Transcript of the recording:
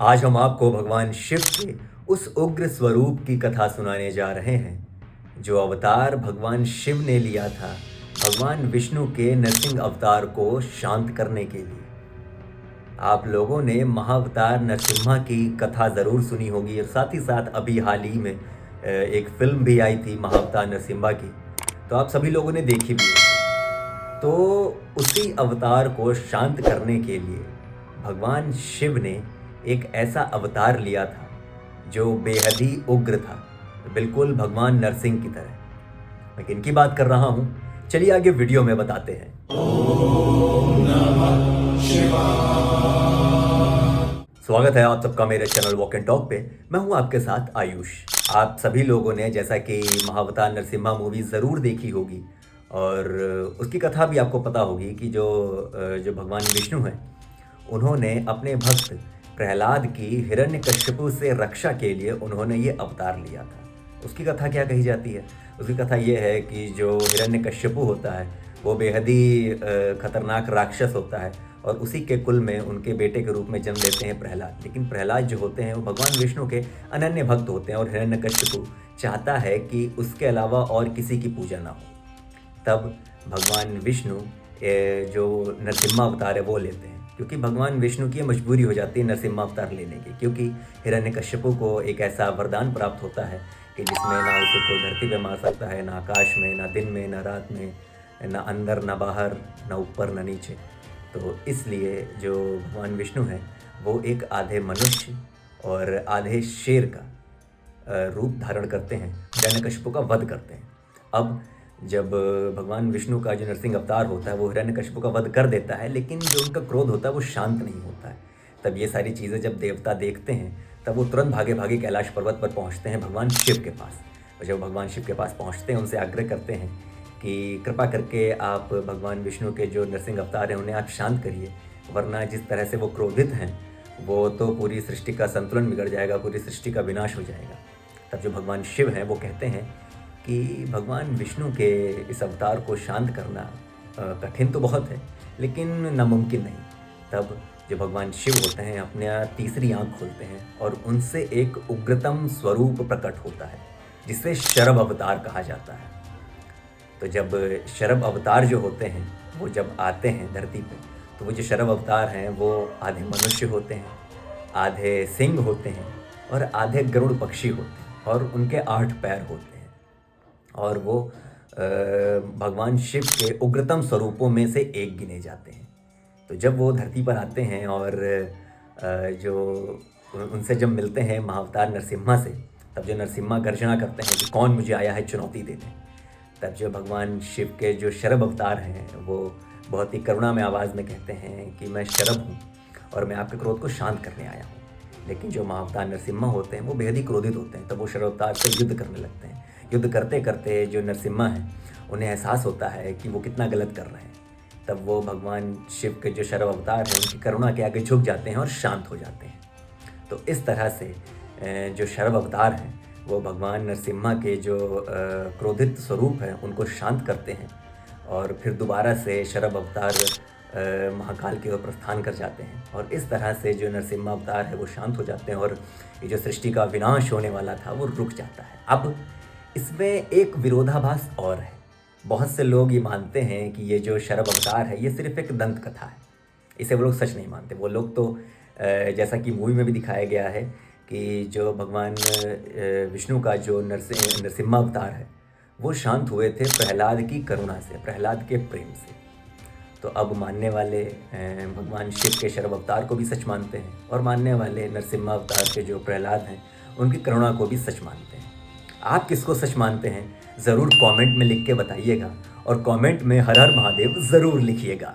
आज हम आपको भगवान शिव के उस उग्र स्वरूप की कथा सुनाने जा रहे हैं जो अवतार भगवान शिव ने लिया था भगवान विष्णु के नरसिंह अवतार को शांत करने के लिए। आप लोगों ने महाअवतार नरसिम्हा की कथा ज़रूर सुनी होगी और साथ ही साथ अभी हाल ही में एक फिल्म भी आई थी महाअवतार नरसिम्हा की, तो आप सभी लोगों ने देखी भी होगी। तो उसी अवतार को शांत करने के लिए भगवान शिव ने एक ऐसा अवतार लिया था जो बेहद ही उग्र था, बिल्कुल भगवान नरसिंह की तरह। मैं किनकी बात कर रहा हूँ, चलिए आगे वीडियो में बताते हैं। स्वागत है आप सबका मेरे चैनल वॉक एंड टॉक पे। मैं हूं आपके साथ आयुष। आप सभी लोगों ने जैसा कि महाअवतार नरसिम्हा मूवी ज़रूर देखी होगी और उसकी कथा भी आपको पता होगी कि जो भगवान विष्णु हैं उन्होंने अपने भक्त प्रहलाद की हिरण्यकश्यपु से रक्षा के लिए उन्होंने ये अवतार लिया था। उसकी कथा क्या कही जाती है? उसकी कथा ये है कि जो हिरण्यकश्यपु होता है वो बेहद ही खतरनाक राक्षस होता है और उसी के कुल में उनके बेटे के रूप में जन्म लेते हैं प्रहलाद। लेकिन प्रहलाद जो होते हैं वो भगवान विष्णु के अनन्य भक्त होते हैं और हिरण्यकश्यपु चाहता है कि उसके अलावा और किसी की पूजा ना हो। तब भगवान विष्णु जो नरसिम्हा अवतार है वो लेते हैं, क्योंकि भगवान विष्णु की मजबूरी हो जाती है नरसिम्हा अवतार लेने की, क्योंकि हिरण्यकश्यपु को एक ऐसा वरदान प्राप्त होता है कि जिसमें ना उसे कोई धरती पे मार सकता है, ना आकाश में, ना दिन में, ना रात में, ना अंदर ना बाहर, ना ऊपर ना नीचे। तो इसलिए जो भगवान विष्णु हैं वो एक आधे मनुष्य और आधे शेर का रूप धारण करते हैं, हिरण्यकश्यपु का वध करते हैं। अब जब भगवान विष्णु का जो नरसिंह अवतार होता है वो हिरण्यकश्यपु का वध कर देता है, लेकिन जो उनका क्रोध होता है वो शांत नहीं होता है। तब ये सारी चीज़ें जब देवता देखते हैं तब वो तुरंत भागे भागे कैलाश पर्वत पर पहुंचते हैं भगवान शिव के पास। और जब भगवान शिव के पास पहुंचते हैं उनसे आग्रह करते हैं कि कृपा करके आप भगवान विष्णु के जो नरसिंह अवतार हैं उन्हें आप शांत करिए, वरना जिस तरह से वो क्रोधित हैं वो तो पूरी सृष्टि का संतुलन बिगड़ जाएगा, पूरी सृष्टि का विनाश हो जाएगा। तब जो भगवान शिव हैं वो कहते हैं कि भगवान विष्णु के इस अवतार को शांत करना कठिन तो बहुत है लेकिन नामुमकिन नहीं। तब जो भगवान शिव होते हैं अपने तीसरी आंख खोलते हैं और उनसे एक उग्रतम स्वरूप प्रकट होता है जिसे शरभ अवतार कहा जाता है। तो जब शरभ अवतार जो होते हैं वो जब आते हैं धरती पे, तो वो जो शरभ अवतार हैं वो आधे मनुष्य होते हैं, आधे सिंह होते हैं और आधे गरुड़ पक्षी होते हैं और उनके 8 पैर होते हैं और वो भगवान शिव के उग्रतम स्वरूपों में से एक गिने जाते हैं। तो जब वो धरती पर आते हैं और जो उनसे जब मिलते हैं महाअवतार नरसिम्हा से, तब जो नरसिम्हा गर्जना करते हैं कि कौन मुझे आया है चुनौती देने। तब जो भगवान शिव के जो शरभ अवतार हैं वो बहुत ही करुणा में आवाज़ में कहते हैं कि मैं शरभ हूँ और मैं आपके क्रोध को शांत करने आया हूँ। लेकिन जो महाअवतार नरसिम्हा होते हैं वो बेहद ही क्रोधित होते हैं। तब वो शरभ अवतार से युद्ध करने लगते हैं। युद्ध करते करते जो नरसिम्हा हैं उन्हें एहसास होता है कि वो कितना गलत कर रहे हैं। तब वो भगवान शिव के जो शरभ अवतार हैं उनकी करुणा के आगे झुक जाते हैं और शांत हो जाते हैं। तो इस तरह से जो शरभ अवतार हैं वो भगवान नरसिम्हा के जो क्रोधित स्वरूप हैं उनको शांत करते हैं और फिर दोबारा से शरभ अवतार महाकाल की ओर प्रस्थान कर जाते हैं। और इस तरह से जो नरसिम्हा अवतार है वो शांत हो जाते हैं और ये जो सृष्टि का विनाश होने वाला था वो रुक जाता है। अब इसमें एक विरोधाभास और है। बहुत से लोग ये मानते हैं कि ये जो शरभ अवतार है ये सिर्फ एक दंत कथा है, इसे वो लोग सच नहीं मानते। वो लोग तो जैसा कि मूवी में भी दिखाया गया है कि जो भगवान विष्णु का जो नरसिम्हा अवतार है वो शांत हुए थे प्रहलाद की करुणा से, प्रहलाद के प्रेम से। तो अब मानने वाले भगवान शिव के शरभ अवतार को भी सच मानते हैं और मानने वाले नरसिम्हा अवतार के जो प्रहलाद हैं उनकी करुणा को भी सच मानते हैं। आप किसको सच मानते हैं ज़रूर कमेंट में लिख के बताइएगा और कमेंट में हर हर महादेव ज़रूर लिखिएगा।